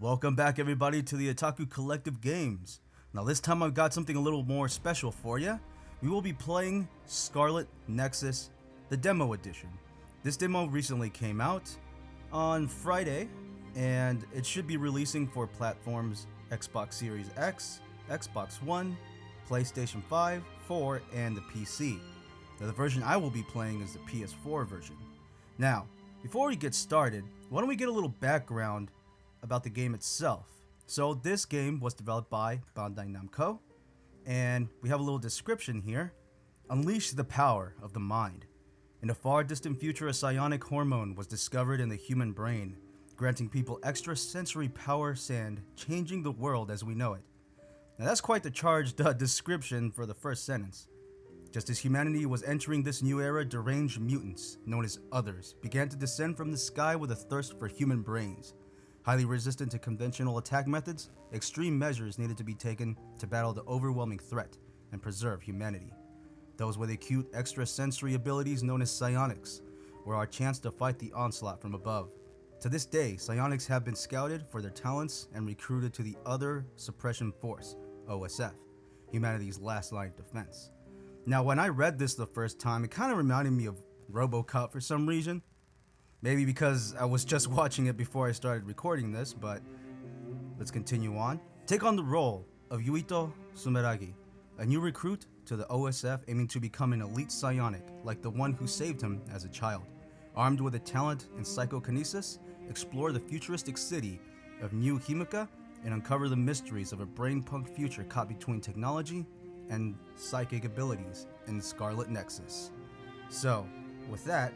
Welcome back everybody to the Otaku Collective Games. Now this time I've got something a little more special for you. We will be playing Scarlet Nexus, the demo edition. This demo recently came out on Friday, and it should be releasing for platforms Xbox Series X, Xbox One, PlayStation 5, 4, and the PC. Now the version I will be playing is the PS4 version. Now, before we get started, why don't we get a little background about the game itself. So this game was developed by Bandai Namco, and we have a little description here. Unleash the power of the mind. In a far distant future, a psionic hormone was discovered in the human brain, granting people extra sensory powers and changing the world as we know it. Now that's quite the charged description for the first sentence. Just as humanity was entering this new era, deranged mutants, known as Others, began to descend from the sky with a thirst for human brains. Highly resistant to conventional attack methods, extreme measures needed to be taken to battle the overwhelming threat and preserve humanity. Those with acute extrasensory abilities known as psionics were our chance to fight the onslaught from above. To this day, psionics have been scouted for their talents and recruited to the Other Suppression Force, OSF, humanity's last line of defense. Now when I read this the first time, it kind of reminded me of RoboCop for some reason. Maybe because I was just watching it before I started recording this, but let's continue on. Take on the role of Yuito Sumeragi, a new recruit to the OSF aiming to become an elite psionic like the one who saved him as a child. Armed with a talent in psychokinesis, explore the futuristic city of New Himika and uncover the mysteries of a brain-punk future caught between technology and psychic abilities in the Scarlet Nexus. So, with that,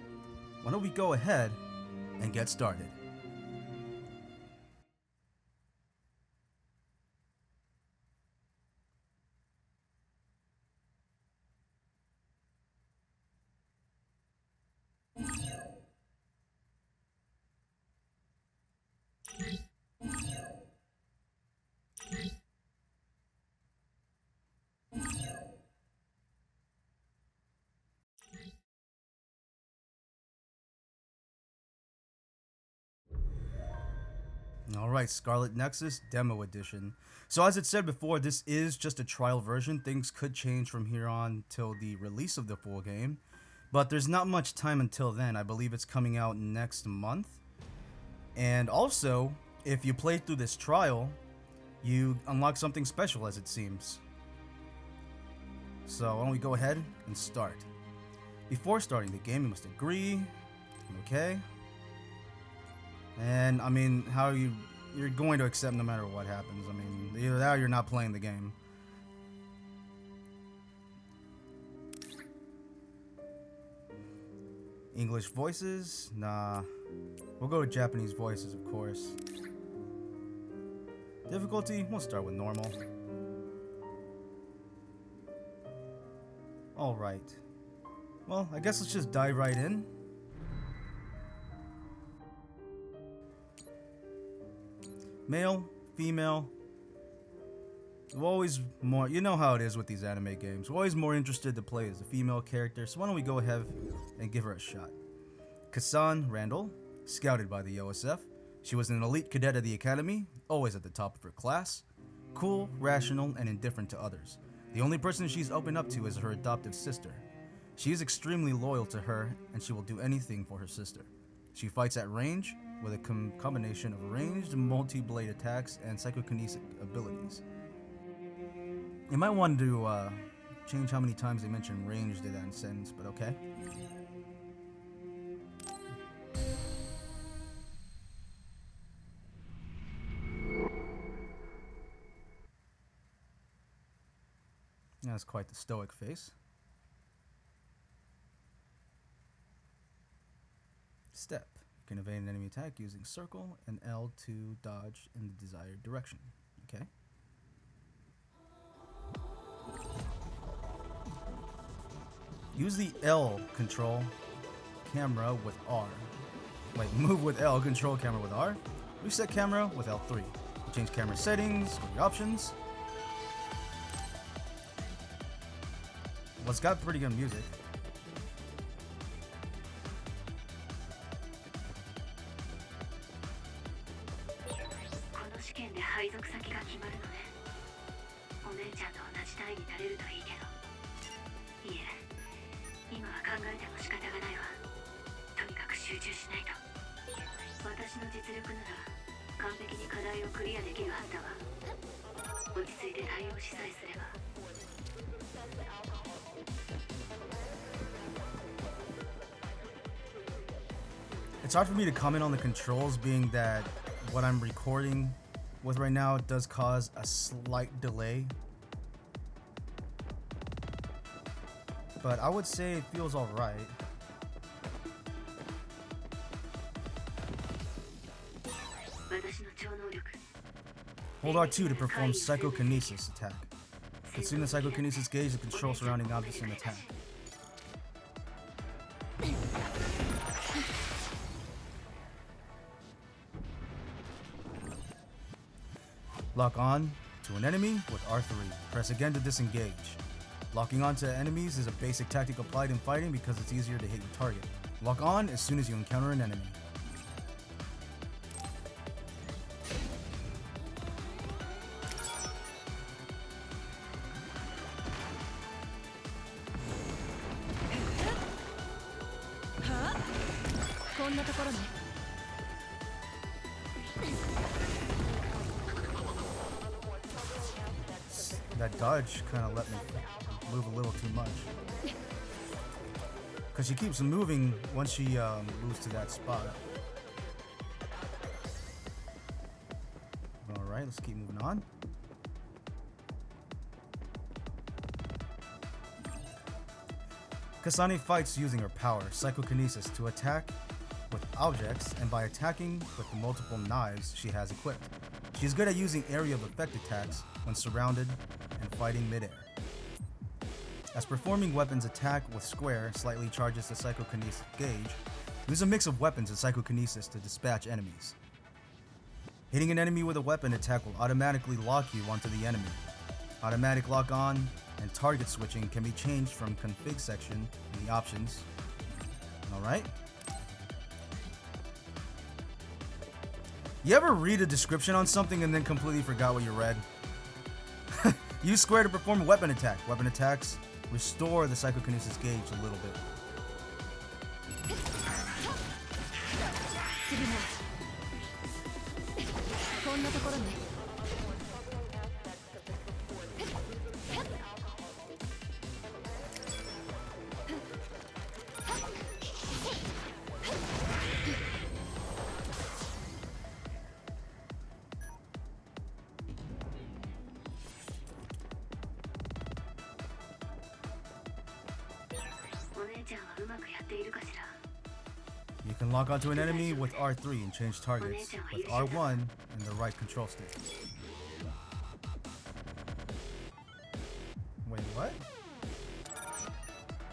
why don't we go ahead and get started. Alright, Scarlet Nexus Demo Edition. So as it said before, this is just a trial version. Things could change from here on till the release of the full game. But there's not much time until then. I believe it's coming out next month. And also, if you play through this trial, you unlock something special as it seems. So why don't we go ahead and start. Before starting the game, you must agree. Okay. And I mean, how you're going to accept no matter what happens. I mean, either that or you're not playing the game. English voices? Nah. We'll go with Japanese voices, of course. Difficulty? We'll start with normal. Alright. Well, I guess let's just dive right in. Male, female, we're always more, you know how it is with these anime games, we're always more interested to play as a female character, so why don't we go ahead and give her a shot. Kasane Randall, scouted by the OSF, she was an elite cadet of the academy, always at the top of her class, cool, rational, and indifferent to others. The only person she's opened up to is her adoptive sister. She is extremely loyal to her, and she will do anything for her sister. She fights at range, with a combination of ranged multi-blade attacks and psychokinetic abilities. You might want to change how many times they mention ranged in that sentence, but okay. That's quite the stoic face. Step. You can evade an enemy attack using circle and L to dodge in the desired direction. Okay. Use the L control camera with R. Wait, move with L, control camera with R. Reset camera with L3. Change camera settings, go to your options. Well, it's got pretty good music. 決まるのね。お姉ちゃんと同じ単位になれるといいけど。いえ、今は考えても仕方がないわ。とにかく集中しないと。私の実力なら完璧に課題をクリアできるはずだわ。落ち着いて対応しさえすれば。It's hard for me to comment on the controls, being that what I'm recording with right now does cause a slight delay. But I would say it feels alright. Hold R2 to perform psychokinesis attack. Consume the psychokinesis gauge to control surrounding objects and attack. Lock on to an enemy with R3. Press again to disengage. Locking on to enemies is a basic tactic applied in fighting because it's easier to hit your target. Lock on as soon as you encounter an enemy. That dodge kind of let me move a little too much. Because she keeps moving once she moves to that spot. Alright, let's keep moving on. Kasane fights using her power, psychokinesis, to attack with objects and by attacking with the multiple knives she has equipped. She is good at using area of effect attacks when surrounded and fighting midair. As performing weapons attack with square slightly charges the psychokinesis gauge, use a mix of weapons and psychokinesis to dispatch enemies. Hitting an enemy with a weapon attack will automatically lock you onto the enemy. Automatic lock on and target switching can be changed from config section in the options. Alright. You ever read a description on something and then completely forgot what you read? Use square to perform a weapon attack. Weapon attacks restore the psychokinesis gauge a little bit. You can lock onto an enemy with R3 and change targets with R1 and the right control stick. Wait, what?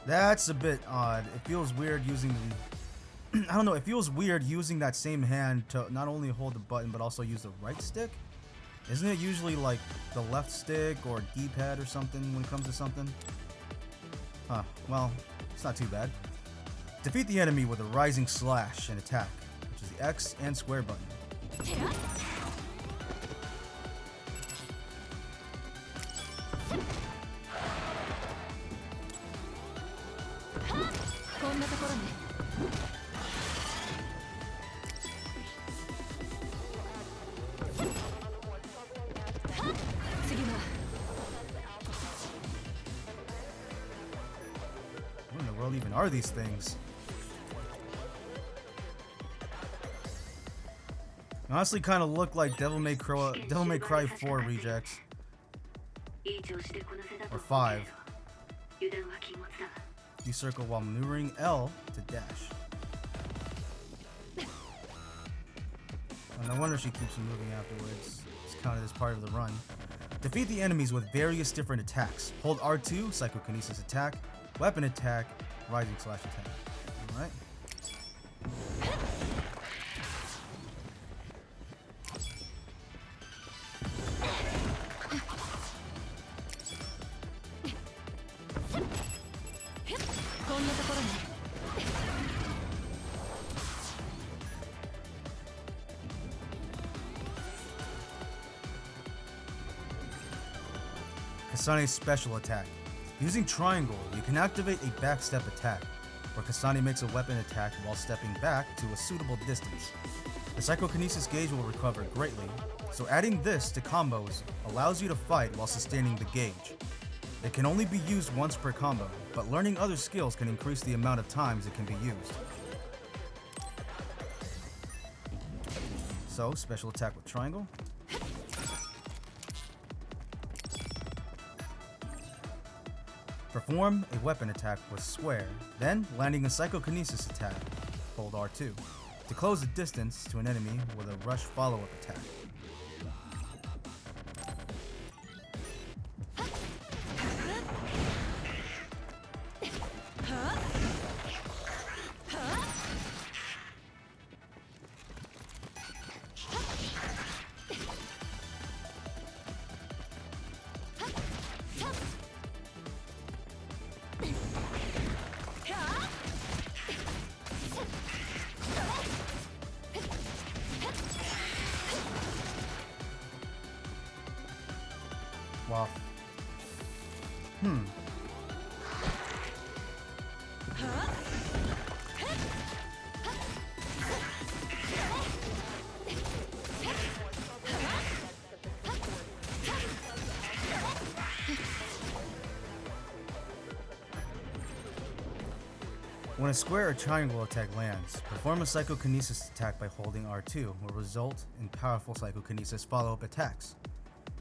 That's a bit odd. It feels weird using the... I don't know, it feels weird using that same hand to not only hold the button but also use the right stick? Isn't it usually like the left stick or D-pad or something when it comes to something? Huh, well, it's not too bad. Defeat the enemy with a rising slash and attack, which is the X and square button. What in the world even are these things? Honestly, kind of look like Devil May Cry 4 rejects. Or 5. You circle while maneuvering L to dash. And no wonder she keeps moving afterwards. It's counted as part of the run. Defeat the enemies with various different attacks. Hold R2, psychokinesis attack, weapon attack, rising slash attack. Alright. Kasane's special attack. Using triangle, you can activate a backstep attack, where Kasane makes a weapon attack while stepping back to a suitable distance. The psychokinesis gauge will recover greatly, so adding this to combos allows you to fight while sustaining the gauge. It can only be used once per combo, but learning other skills can increase the amount of times it can be used. So, special attack with triangle. Perform a weapon attack with square, then landing a psychokinesis attack. Hold R2 to close the distance to an enemy with a rush follow-up attack. Wow. When a square or triangle attack lands, perform a psychokinesis attack by holding R2 will result in powerful psychokinesis follow-up attacks.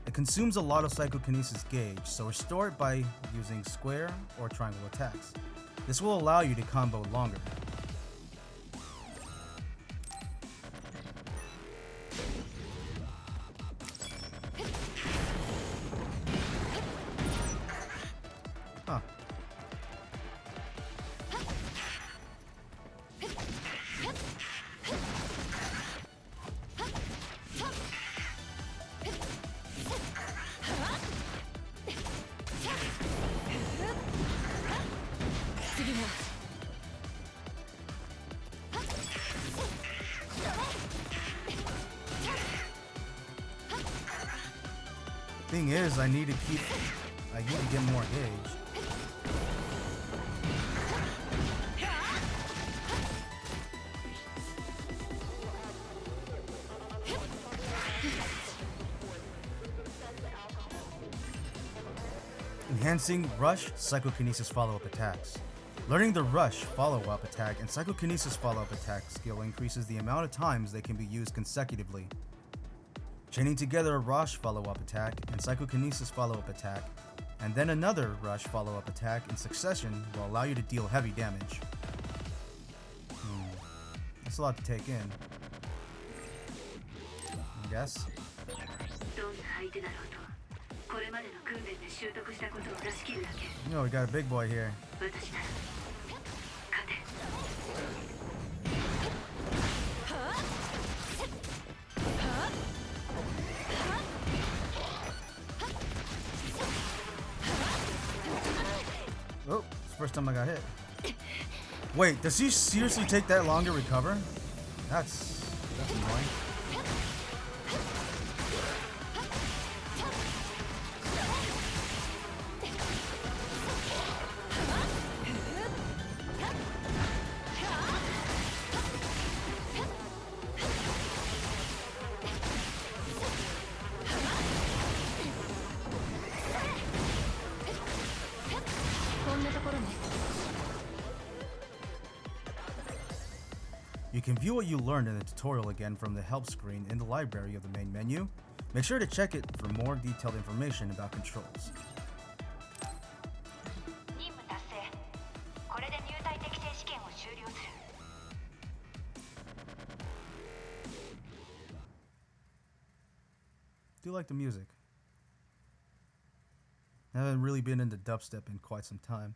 It consumes a lot of psychokinesis gauge, so restore it by using square or triangle attacks. This will allow you to combo longer. Huh. Thing is, I need to get more gauge. Enhancing rush psychokinesis follow-up attacks. Learning the rush follow-up attack and psychokinesis follow-up attack skill increases the amount of times they can be used consecutively. Chaining together a rush follow-up attack and psychokinesis follow-up attack, and then another rush follow-up attack in succession will allow you to deal heavy damage. That's a lot to take in. I guess. We got a big boy here. Oh, it's the first time I got hit. Wait, does he seriously take that long to recover? That's annoying. You can view what you learned in the tutorial again from the help screen in the library of the main menu. Make sure to check it for more detailed information about controls. Do like the music. I haven't really been into dubstep in quite some time,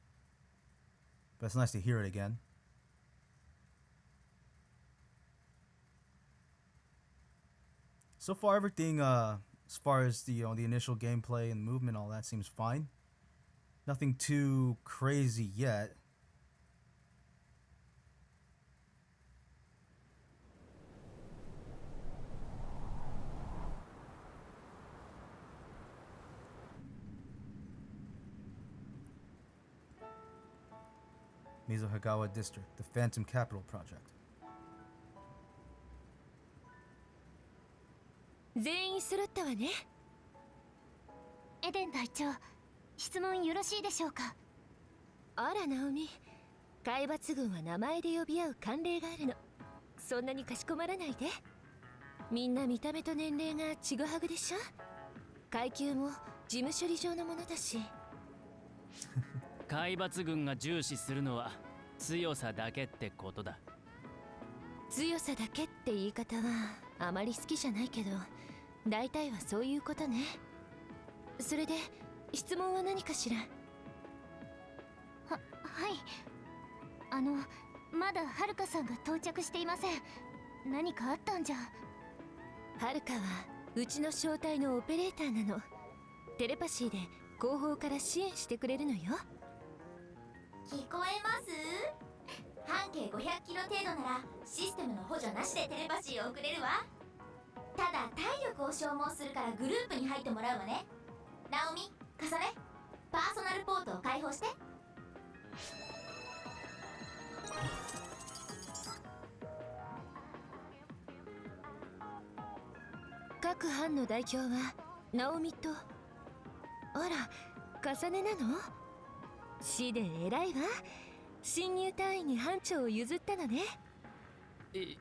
but it's nice to hear it again. So far, everything as far as the initial gameplay and movement, all that seems fine. Nothing too crazy yet. Mizuhagawa District, the Phantom Capital Project. 全員揃ったわね。エデン隊長、質問よろしいでしょうか。あらナオミ、海抜軍は名前で呼び合う慣例があるの。そんなにかしこまらないで。みんな見た目と年齢がちぐはぐでしょ。階級も事務処理上のものだし。海抜軍が重視するのは強さだけってことだ。強さだけって言い方はあまり好きじゃないけど、大体はそういうことね。それで質問は何かしら。はい。まだはるかさんが到着していません。何かあったんじゃ。はるかはうちの小隊のオペレーターなの。テレパシーで後方から支援してくれるのよ。聞こえます？半径500キロ程度ならシステムの補助なしでテレパシーを送れるわ。ただ体力を消耗するからグループに入ってもらうわね。ナオミ、カサネ、パーソナルポートを開放して。各班の代表はナオミと、あら、カサネなの？シデン偉いわ。新入隊員に班長を譲ったのね。い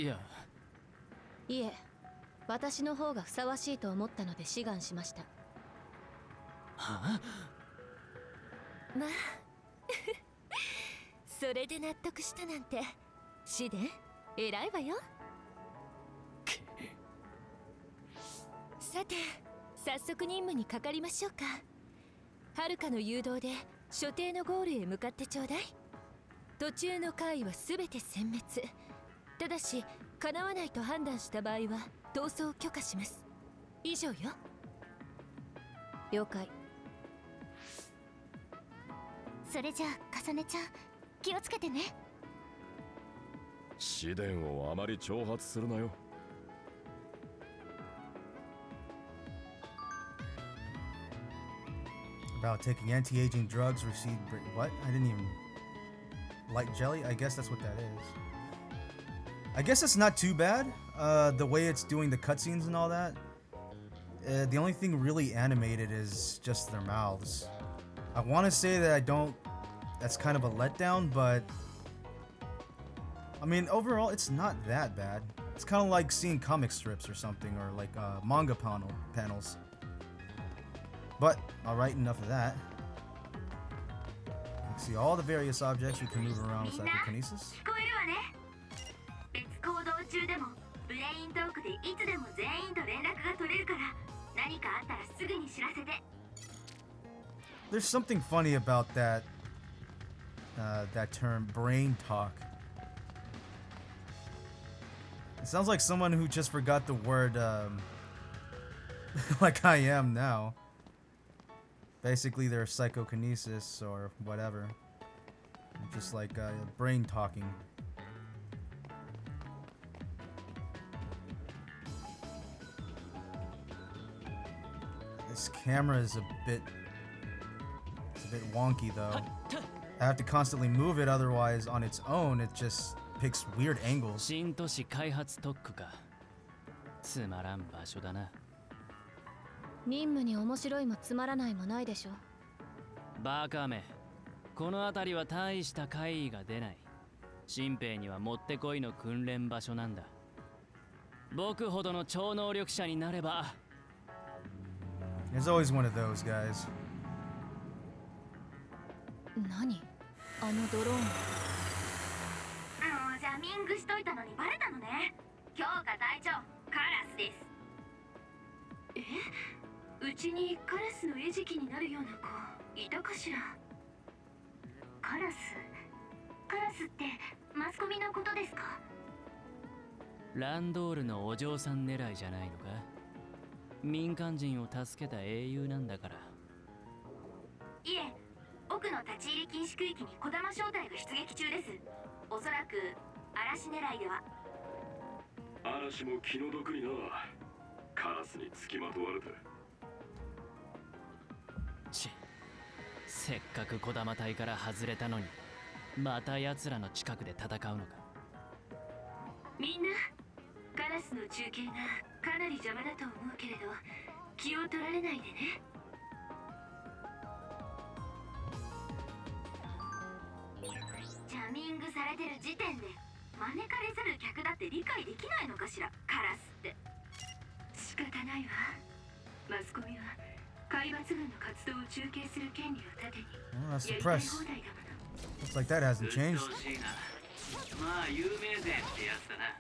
や。いえ、私の方がふさわしいと思ったので志願しました。はあ？まあそれで納得したなんて、シデン偉いわよ。さて、早速任務にかかりましょうか。はるかの誘導で所定のゴールへ向かってちょうだい。途中の階は全て殲滅。ただし叶わないと判断した場合は逃走を許可します。以上よ。了解。それじゃあ、かさねちゃん、気をつけてね。試練をあまり挑発するなよ。About taking anti-aging drugs received. What? I didn't even. Light jelly? I guess that's what that is. I guess it's not too bad. The way it's doing the cutscenes and all that. The only thing really animated is just their mouths. I want to say that I don't. That's kind of a letdown, but I mean, overall, it's not that bad. It's kind of like seeing comic strips or something, or like manga panels. But, alright, enough of that. You can see all the various objects you can move around with psychokinesis. 聞こえるわね。別行動中でもブレイントークでいつでも全員と連絡が取れるから、何かあったらすぐに知らせて。There's something funny about that that term, brain talk. It sounds like someone who just forgot the word like I am now. Basically, they're psychokinesis or whatever. Just like brain talking. This camera is a bit wonky though. I have to constantly move it, otherwise on its own it just picks weird angles. 新都市開発特区か。つまらん場所だな。任務に面白いもつまらないもないでしょ。バカめ、この辺りは大した怪異が出ない。新兵にはもってこいの訓練場所なんだ。僕ほどの超能力者になれば。There's always one of those guys. 何？あのドローン。ジャミングしといたのにバレたのね。強化隊長、カラスです。うちにカラスの餌食になるような子いたかしら。カラスってマスコミのことですか？ランドールのお嬢さん狙いじゃないのか？民間人を助けた英雄なんだから。いえ、奥の立ち入り禁止区域に児玉小隊が出撃中です。おそらく嵐狙いでは。嵐も気の毒にな。カラスにつきまとわれて。せっかく児玉隊から外れたのにまた奴らの近くで戦うのか。みんなカラスの中継がかなり邪魔だと思うけれど気を取られないでね。ジャミングされてる時点で招かれざる客だって理解できないのかしら、カラスって。仕方ないわ。マスコミは海抜軍の活動を中継する権利を盾に that's や the りたい press. 放題だもの。 Looks like that hasn't changed. まあ有名税ってやつだな。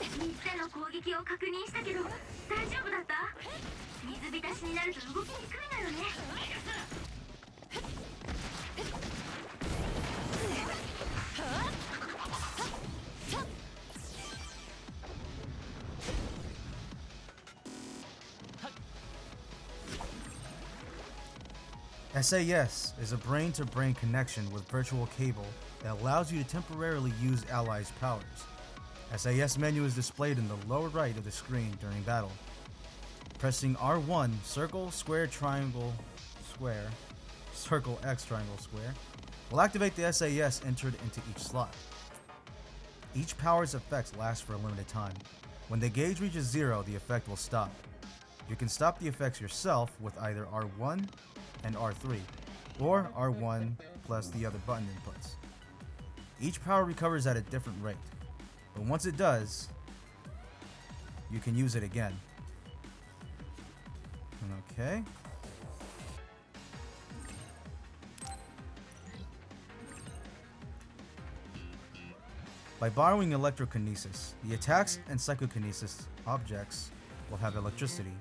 3つの攻撃を確認したけど大丈夫だった？水浸しになると動きにくいのよね。SAS is a brain-to-brain connection with virtual cable that allows you to temporarily use allies' powers. SAS menu is displayed in the lower right of the screen during battle. Pressing R1, circle, square, triangle, square, circle, X, triangle, square, will activate the SAS entered into each slot. Each power's effects last for a limited time. When the gauge reaches 0, the effect will stop. You can stop the effects yourself with either R1 and R3, or R1 plus the other button inputs. Each power recovers at a different rate, but once it does, you can use it again. Okay. By borrowing electrokinesis, the attacks and psychokinesis objects will have electricity.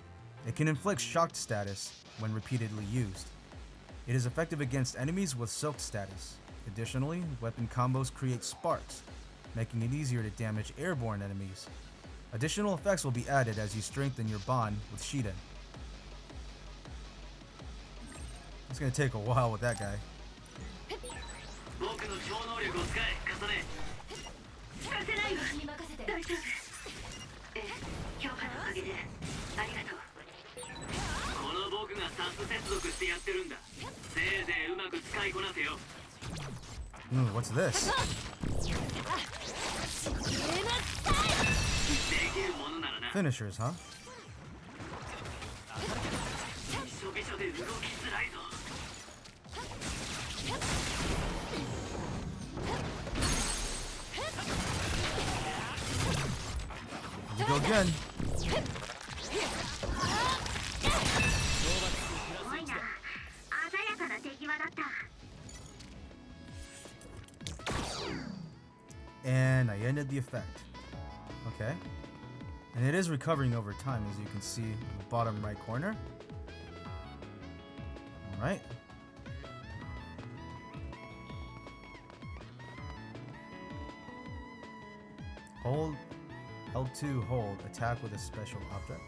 It can inflict shocked status when repeatedly used. It is effective against enemies with soaked status. Additionally, weapon combos create sparks, making it easier to damage airborne enemies. Additional effects will be added as you strengthen your bond with Shiden. It's gonna take a while with that guy. 僕の超能力を使え、カサネ。使ってないわ。大丈夫。評価のおかげでありがとう。この僕がサス接続してやってるんだ。せいぜいうまく使いこなせよ。What's this? できるものならな。 Finishers, huh? びしょびしょで動きづらいぞ。 Here we go again. すごいな。鮮やかな手際だった。 And I ended the effect. Okay. And it is recovering over time, as you can see in the bottom right corner. Alright. Hold L2, hold, attack with a special object.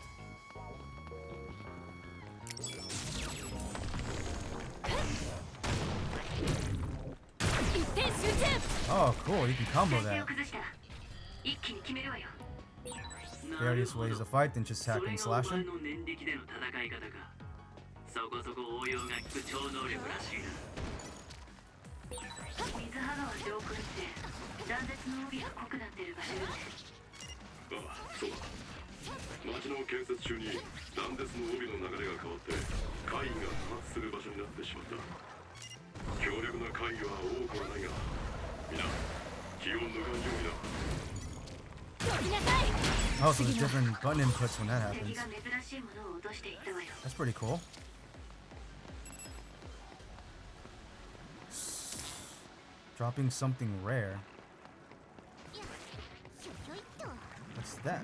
Oh, cool, you can combo that. 一気に決めるわよ。 Various ways to fight than just hacking and slashing. それがお前の念力での戦い方か。そこそこ応用が効く超能力らしいな。水波川上空って断絶の帯が濃くなってる場所よね。ああ、そうだ。町の建設中に断絶の帯の流れが変わって会議が多発する場所になってしまった。強力な会議は多くはないが、皆気を抜かんようにな。 Oh, so there's different button inputs when that happens. 敵が珍しいものを落としていったわよ。 That's pretty cool. Dropping something rare. What's that?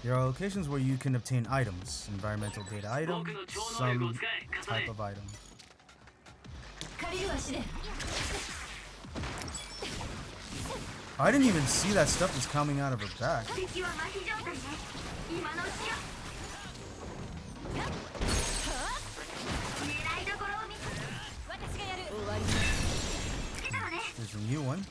There are locations where you can obtain items, environmental data item, some type of item. I didn't even see that stuff was coming out of her back. 敵は麻痺状態ね。今のうちよ。狙いどころを見つけ。私がやる。終わり。つけたわね。 There's a new one.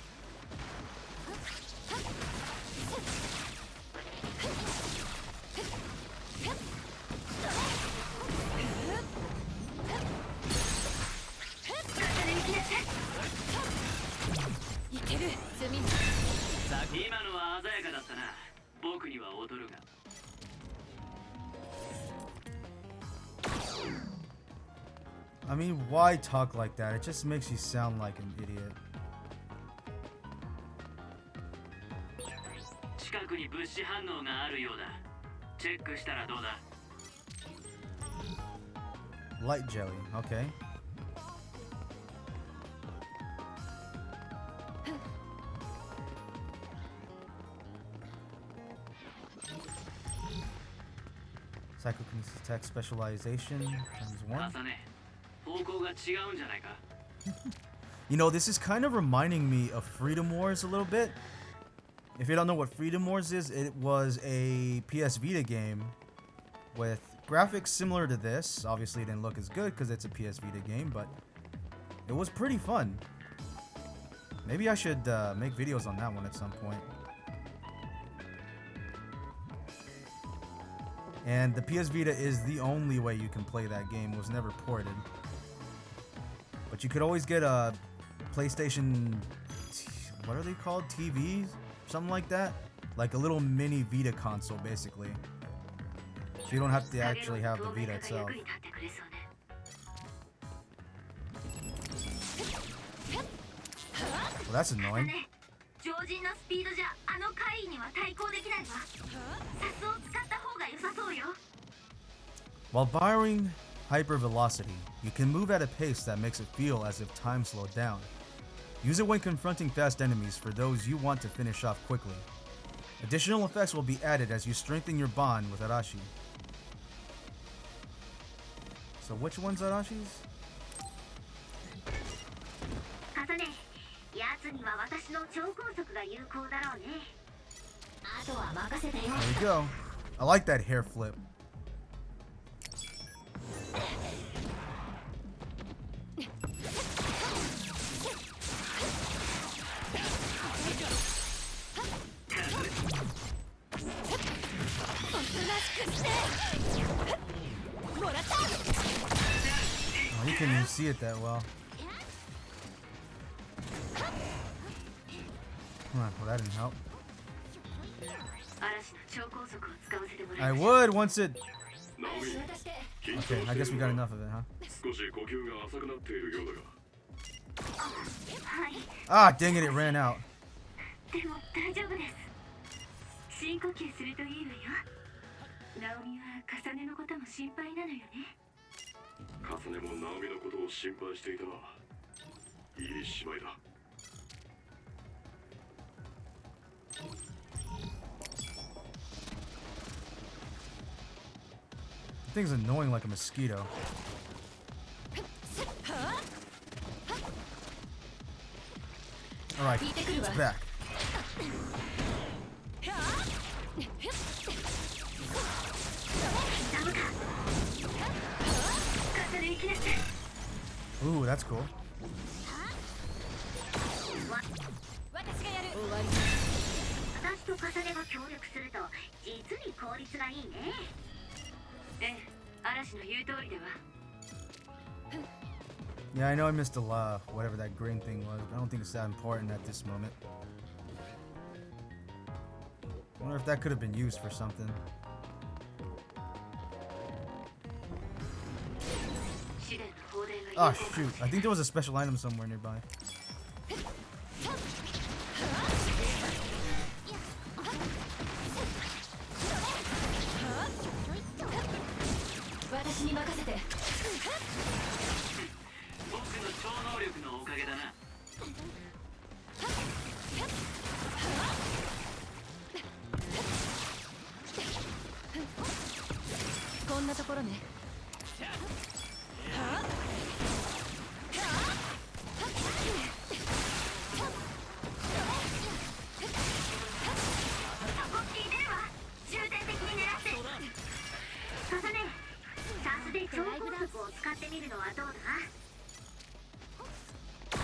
いける積み今のは鮮やかだったな。僕には劣るが。I mean, why talk like that? It just makes you sound like an idiot. 近くに物資反応があるようだ。チェックしたらどうだ。 Light jelly, okay. Psychokinesis attack specialization times 1. 重ね、方向が違うんじゃないか。 You know, this is kind of reminding me of Freedom Wars a little bit. If you don't know what Freedom Wars is, it was a PS Vita game with graphics similar to this. Obviously, it didn't look as good because it's a PS Vita game, but it was pretty fun. Maybe I should make videos on that one at some point. And the PS Vita is the only way you can play that game. It was never ported. But you could always get a PlayStation... What are they called? TVs? Something like that? Like a little mini Vita console, basically. So you don't have to actually have the Vita itself. Well, that's annoying. While borrowing hypervelocity, you can move at a pace that makes it feel as if time slowed down. Use it when confronting fast enemies for those you want to finish off quickly. Additional effects will be added as you strengthen your bond with Arashi. So which one's Arashi's? Kasane, やつには私の超高速が有効だろうね。あとは任せてよ。 There you go. I like that hair flip. Oh, you couldn't even see it that well. Well, that didn't help. I would once it... Okay, I guess we got enough of it, huh? Ah, dang it, it ran out. でも大丈夫です。深呼吸するといいわよ。ナオミはカサネのことも心配なのよね。カサネもナオミのことを心配していたな。いい芝居だ。The thing's annoying like a mosquito. Alright, it's back. Ooh, that's cool. 私とカサネが協力すると実に効率がいいね。ええ、嵐の言う通りでは。Yeah, I know I missed whatever that green thing was, but I don't think it's that important at this moment. I wonder if that could have been used for something. Oh shoot, I think there was a special item somewhere nearby.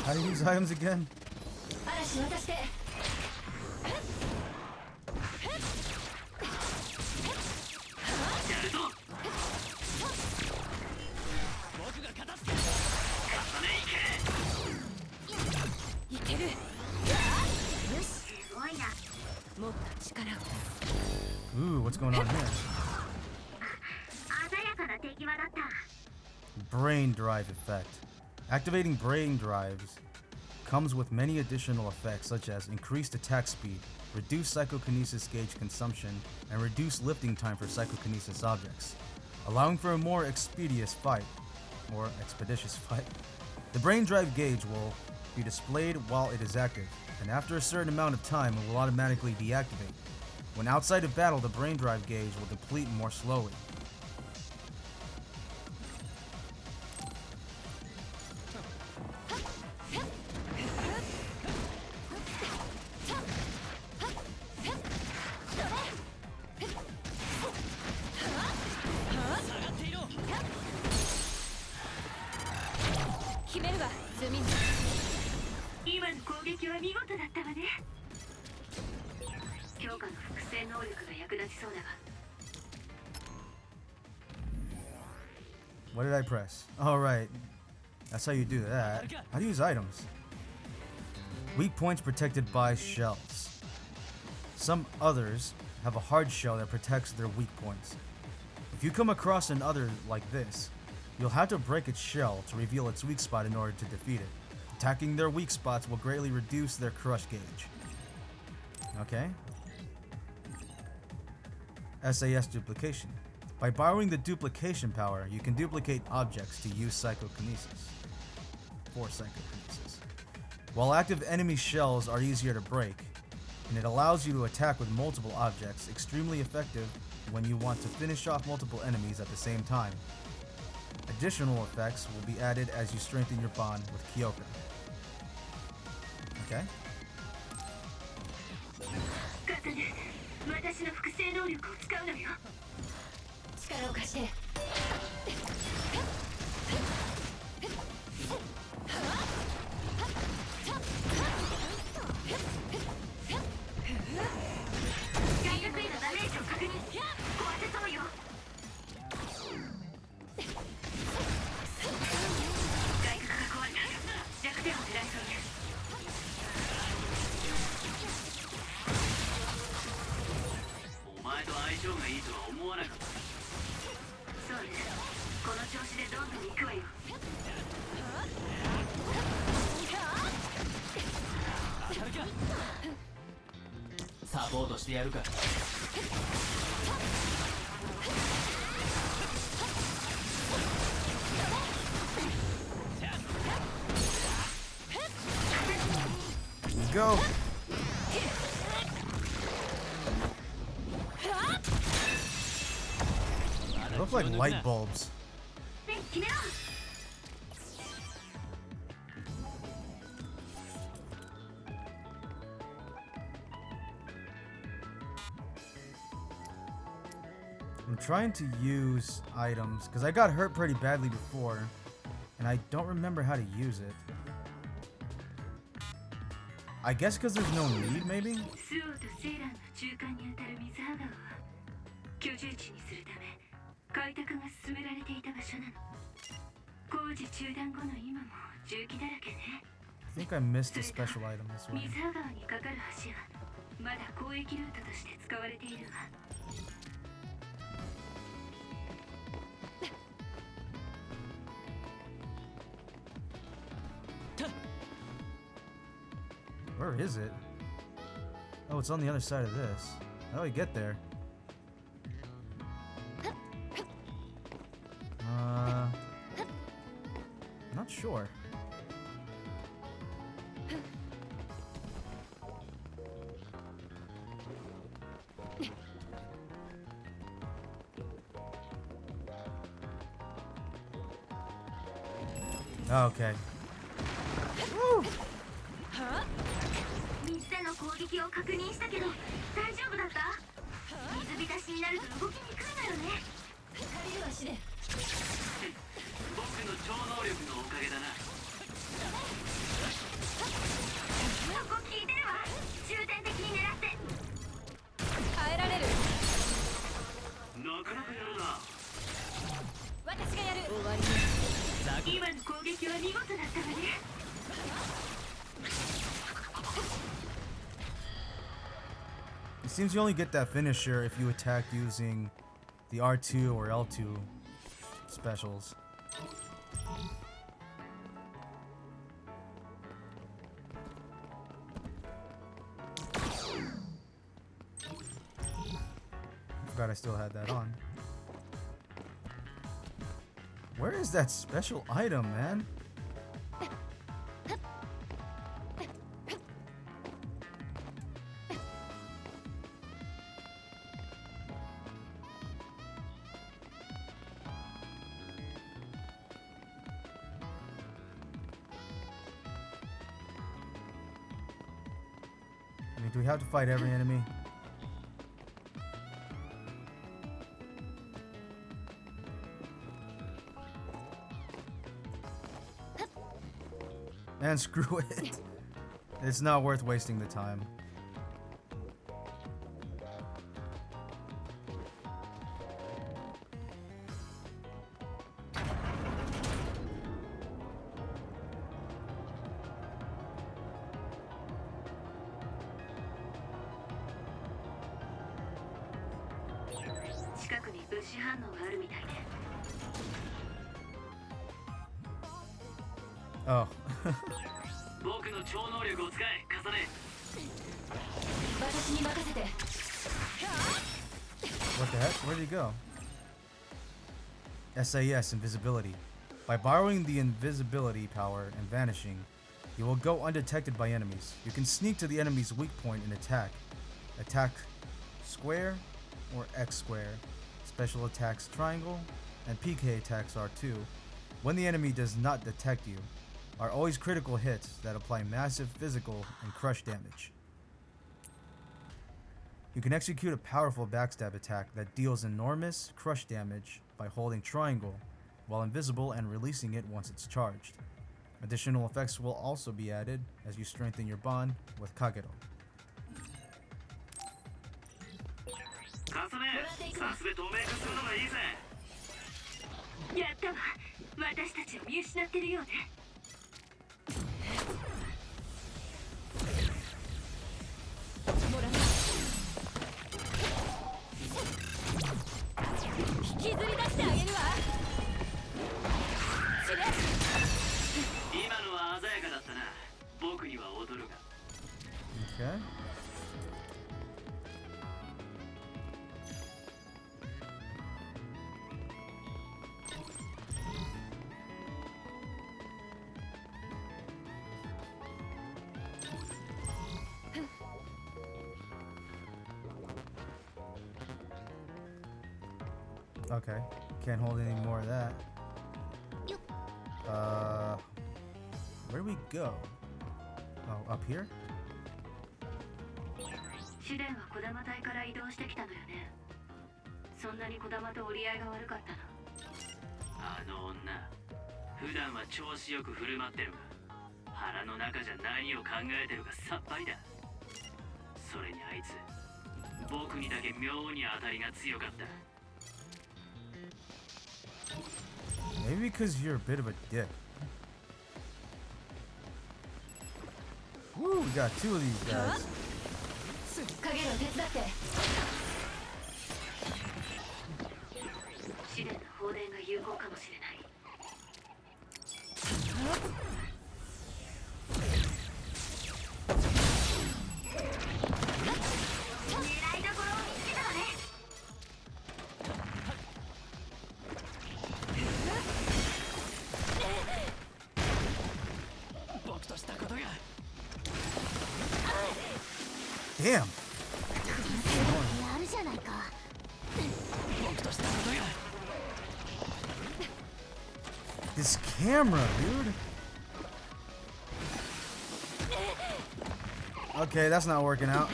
How do you use items again? Ooh, what's going on here? 鮮やかな手際だった。 Brain drive effect. Activating brain drives comes with many additional effects such as increased attack speed, reduced psychokinesis gauge consumption, and reduced lifting time for psychokinesis objects, allowing for a more expeditious fight. The brain drive gauge will be displayed while it is active, and after a certain amount of time it will automatically deactivate. When outside of battle, the brain drive gauge will deplete more slowly. What did I press? All right, that's how you do that. How do you use items? Weak points protected by shells. Some others have a hard shell that protects their weak points. If you come across an other like this, you'll have to break its shell to reveal its weak spot in order to defeat it. Attacking their weak spots will greatly reduce their crush gauge. Okay. SAS duplication. By borrowing the duplication power, you can duplicate objects to use psychokinesis. For psychokinesis. While active enemy shells are easier to break, and it allows you to attack with multiple objects, extremely effective when you want to finish off multiple enemies at the same time. Additional effects will be added as you strengthen your bond with Kyoka. Okay. 私の複製能力を使うのよ。力を貸して。外角へのダメージを確認。壊せそうよ。外角が壊れた。弱点を狙いそうね。 お前と相性がいいとは思わなかった。そうね。この調子でどんどん行くわよ。サポートしてやるか。Let's go. They look like light bulbs. I'm trying to use items because I got hurt pretty badly before and I don't remember how to use it. I guess because there's no need, maybe? 開拓が進められていた場所なの。工事中断後の今も重機だらけね。I think I missed a special item this way. 水川に架かる橋はまだ交易ルートとして使われているわ。Where is it? Oh, it's on the other side of this. How do I get there? Not sure. Okay. Woo! 水での攻撃を確認したけど大丈夫だった？水浸しになると動きにくいのよね。借りる足で。僕の超能力のおかげだな。そこ聞いてるわ。重点的に狙って。耐えられる。なかなかやるな。私がやる。終わり。今の攻撃は見事だったわね。Seems you only get that finisher if you attack using the R2 or L2 specials. Forgot I still had that on. Where is that special item, man? I mean, do we have to fight every enemy? Man, screw it. It's not worth wasting the time. Oh. What the heck? Where did he go? SAS, invisibility. By borrowing the invisibility power and vanishing, you will go undetected by enemies. You can sneak to the enemy's weak point and attack. Attack square or X square. Special attacks triangle and PK attacks R2. When the enemy does not detect you, are always critical hits that apply massive physical and crush damage. You can execute a powerful backstab attack that deals enormous crush damage by holding triangle while invisible and releasing it once it's charged. Additional effects will also be added as you strengthen your bond with Kagero. Okay. Okay, can't hold any more of that. Where do we go? Oh, up here? 試練は児玉隊から移動してきたのよね。そんなに児玉と折り合いが悪かったの。あの女、普段は調子よく振る舞ってるが、腹の中じゃ何を考えてるかさっぱりだ。それにあいつ、僕にだけ妙に当たりが強かった。 Maybe because you're a bit of a dick. Woo, we got two of these guys. Damn. This camera, dude. Okay, that's not working out.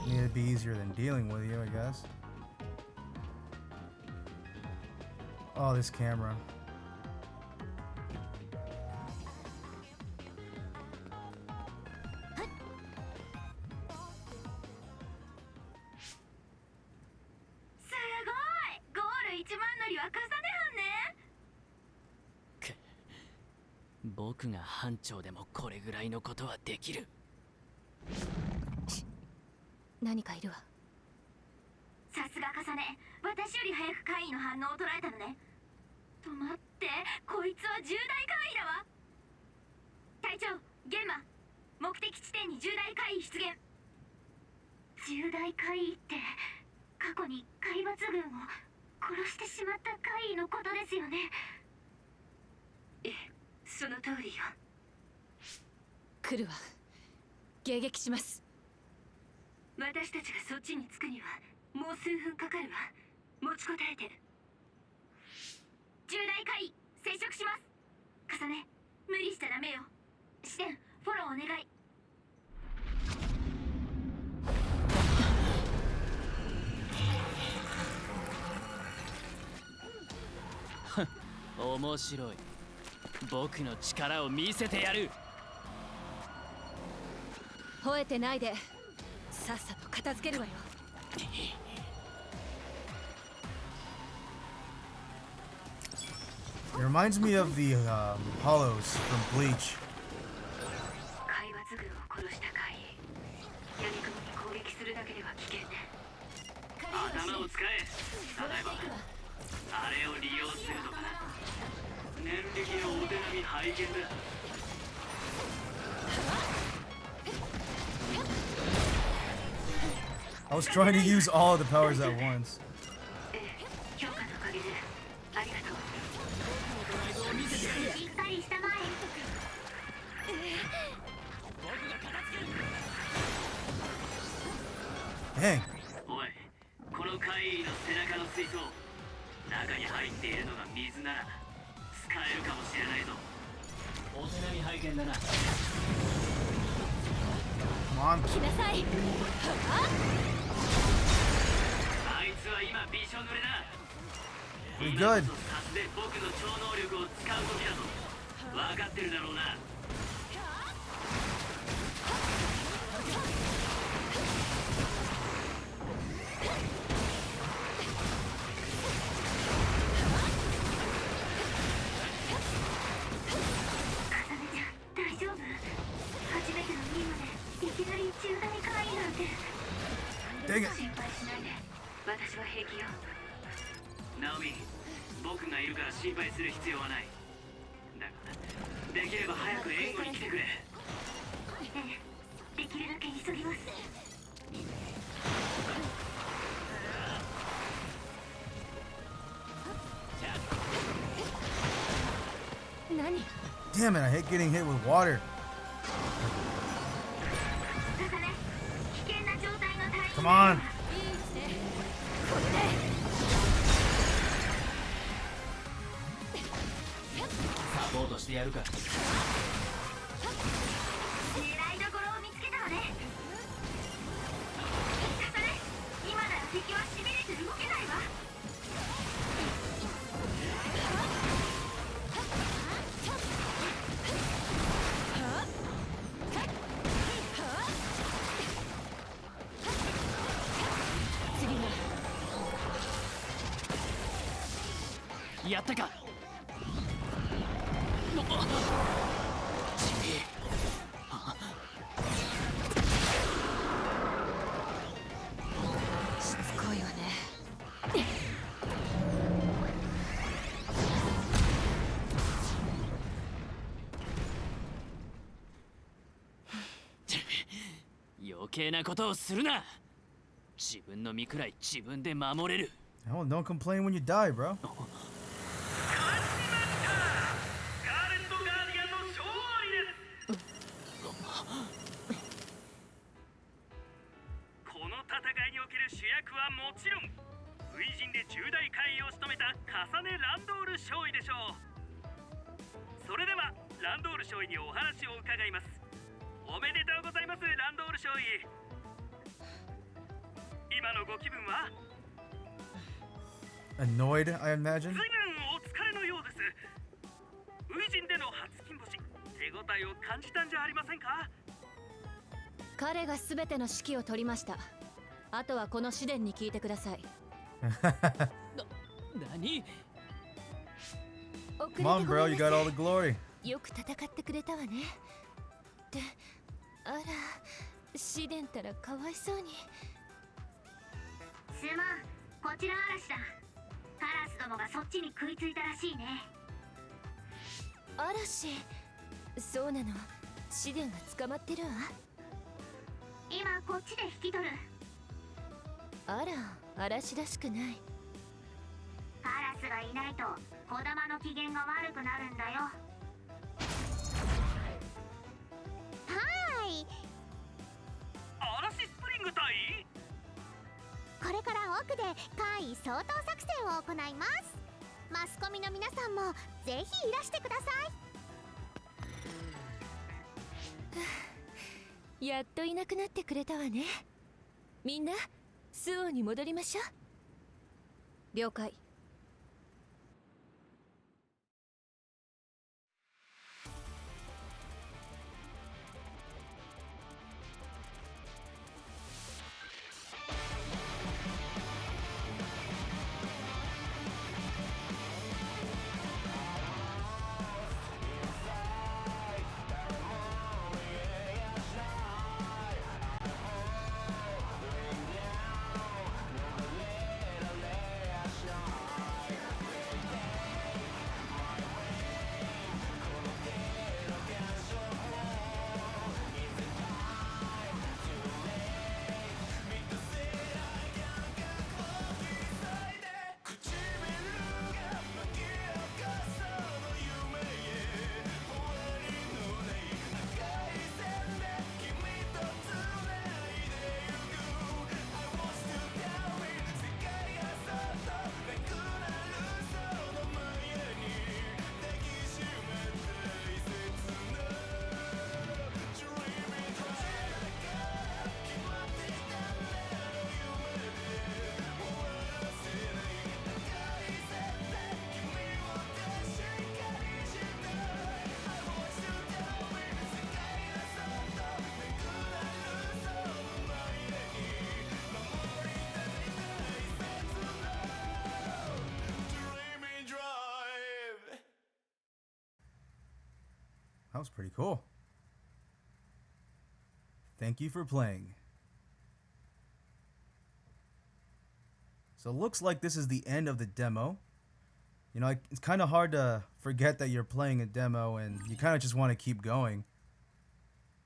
Need to be easier than dealing with you, I guess. Oh, this camera. 僕が班長でもこれぐらいのことはできる。何かいるわ。さすが重ね、私より早く怪異の反応を捉えたのね。止まって、こいつは重大怪異だわ。隊長、玄馬、目的地点に重大怪異出現。重大怪異って過去に海抜軍を殺してしまった怪異のことですよね。ええ、その通りよ。来るわ。迎撃します。私たちがそっちに着くにはもう数分かかるわ。持ちこたえて。重大怪異接触します。重ね、無理しちゃダメよ。視点フォローお願い。面白い。僕の力を見せてやる。吠えてないで、さっさと片付けるわよ。It reminds me of the hollows from Bleach. 海抜軍を殺した怪異。闇雲に攻撃するだけでは危険ね。頭を使え。例えばあれを利用するとか。念力のお手並み拝見だ。I was trying to use all of the powers at once. 評価のおかげでありがとう。しっかりしたまえ。Dang. おい、この怪異の背中の水槽、中に入っているのが水なら使えるかもしれないぞ。お手並み拝見だな。Come on. 来なさい。あいつは今びしょ濡れだ。 Pretty 今 good. こそさすで僕の超能力を使う時だぞ。分かってるだろうな。大丈夫？初めての任務でいきなり重大怪異なんて。 Dang it. 心配しないで。私は平気よ。ナオミ、僕がいるから心配する必要はない。だが、できれば早く援護に来てくれ。ええ、できるだけ急ぎます。何？ Damn it, I hate getting hit with water. 重ね、危険な状態の隊員。 Come on. いいですね。これで。サポートしてやるか。狙いどころを見つけたわね。重ね、今なら敵はしびれて動けないわ。やったか。しつこいわね。余計なことをするな。自分の身くらい自分で守れる。Oh, don't complain when you die, bro. この戦いにおける主役はもちろん初陣で重大怪異を仕留めたカサネ・ランドール少尉でしょう。それではランドール少尉にお話を伺います。おめでとうございます、ランドール少尉。今のご気分は？ Annoyed, I imagine. 随分れのようです。初陣での初金星、手応えを感じたんじゃありませんか？彼が全ての指揮を取りました。あとはこの試練に聞いてください。何？ Come on, bro, you got all the glory. よく戦ってくれたわね。ってあら、シデンたらかわいそうに。すまん、こちら嵐だ。カラスどもがそっちに食いついたらしいね。嵐、そうなの。シデンが捕まってるわ。今こっちで引き取る。あら、嵐らしくない。カラスがいないと小玉の機嫌が悪くなるんだよ。はい、嵐スプリング隊？これから奥で怪異掃討作戦を行います。マスコミの皆さんもぜひいらしてください。やっといなくなってくれたわね。みんなスオに戻りましょう。了解。That was pretty cool. Thank you for playing. So it looks like this is the end of the demo. You know, it's kind of hard to forget that you're playing a demo and you kind of just want to keep going.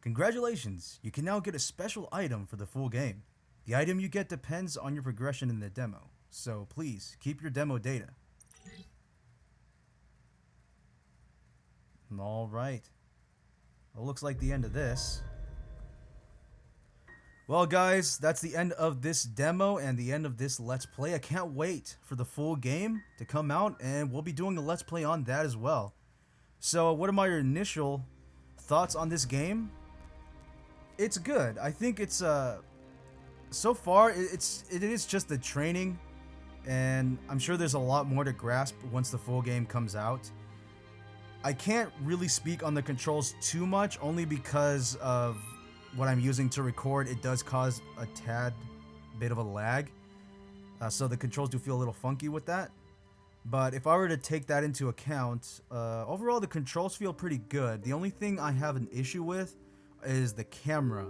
Congratulations, you can now get a special item for the full game. The item you get depends on your progression in the demo, so please keep your demo data. Alright. Well, looks like the end of this. Well, guys, that's the end of this demo and the end of this Let's Play. I can't wait for the full game to come out, and we'll be doing a Let's Play on that as well. So, what are my initial thoughts on this game? It's good. I think it's, so far, it is just the training, and I'm sure there's a lot more to grasp once the full game comes out. I can't really speak on the controls too much, only because of what I'm using to record. It does cause a tad bit of a lag, so the controls do feel a little funky with that. But if I were to take that into account, overall the controls feel pretty good. The only thing I have an issue with is the camera.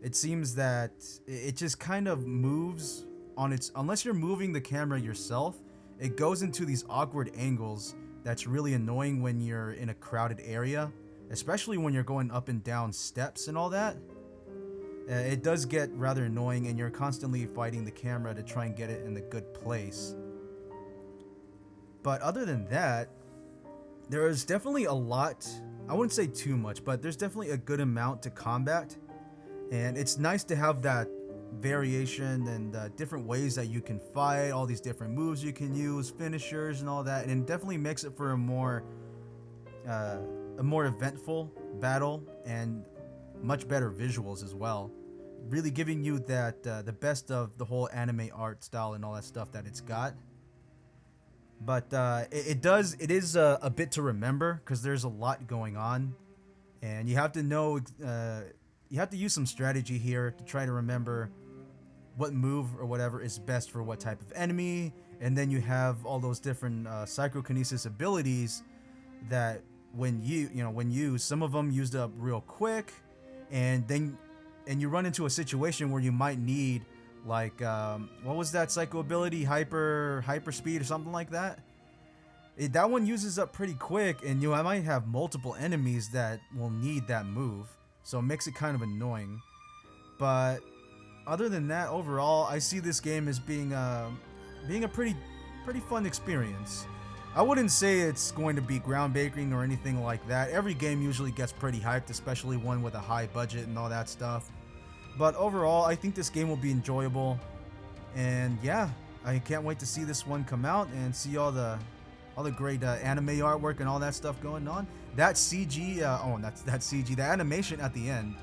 It seems that it just kind of moves on its, unless you're moving the camera yourself, it goes into these awkward angles. That's really annoying when you're in a crowded area, especially when you're going up and down steps and all that. It does get rather annoying, and you're constantly fighting the camera to try and get it in the good place. But other than that, there is definitely a lot, I wouldn't say too much, but there's definitely a good amount to combat. And it's nice to have that variation and different ways that you can fight, all these different moves you can use, finishers and all that, and it definitely makes it for a more eventful battle and much better visuals as well, really giving you that the best of the whole anime art style and all that stuff that it's got. But it is a bit to remember because there's a lot going on, and you have to know you have to use some strategy here to try to remember what move or whatever is best for what type of enemy. And then you have all those different psychokinesis abilities that when used, some of them used up real quick, and you run into a situation where you might need, like, what was that psycho ability? Hyper speed or something like that. That one uses up pretty quick, and I might have multiple enemies that will need that move, so it makes it kind of annoying. But other than that, overall, I see this game as being a pretty fun experience. I wouldn't say it's going to be groundbreaking or anything like that. Every game usually gets pretty hyped, especially one with a high budget and all that stuff. But overall, I think this game will be enjoyable. And yeah, I can't wait to see this one come out and see all the great anime artwork and all that stuff going on. That CG, that CG, the animation at the end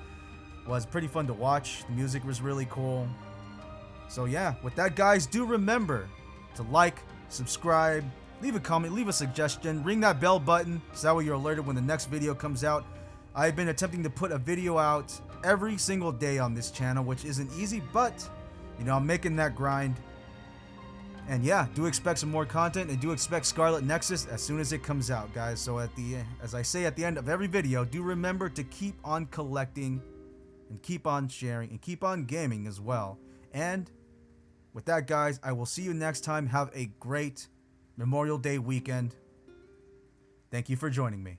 was pretty fun to watch. The music was really cool. So yeah, with that, guys, do remember to like, subscribe, leave a comment, leave a suggestion, ring that bell button so that way you're alerted when the next video comes out. I've been attempting to put a video out every single day on this channel, which isn't easy, but I'm making that grind. And yeah, do expect some more content, and do expect Scarlet Nexus as soon as it comes out, guys. So as I say at the end of every video, do remember to keep on collecting and keep on sharing and keep on gaming as well. And with that, guys, I will see you next time. Have a great Memorial Day weekend. Thank you for joining me.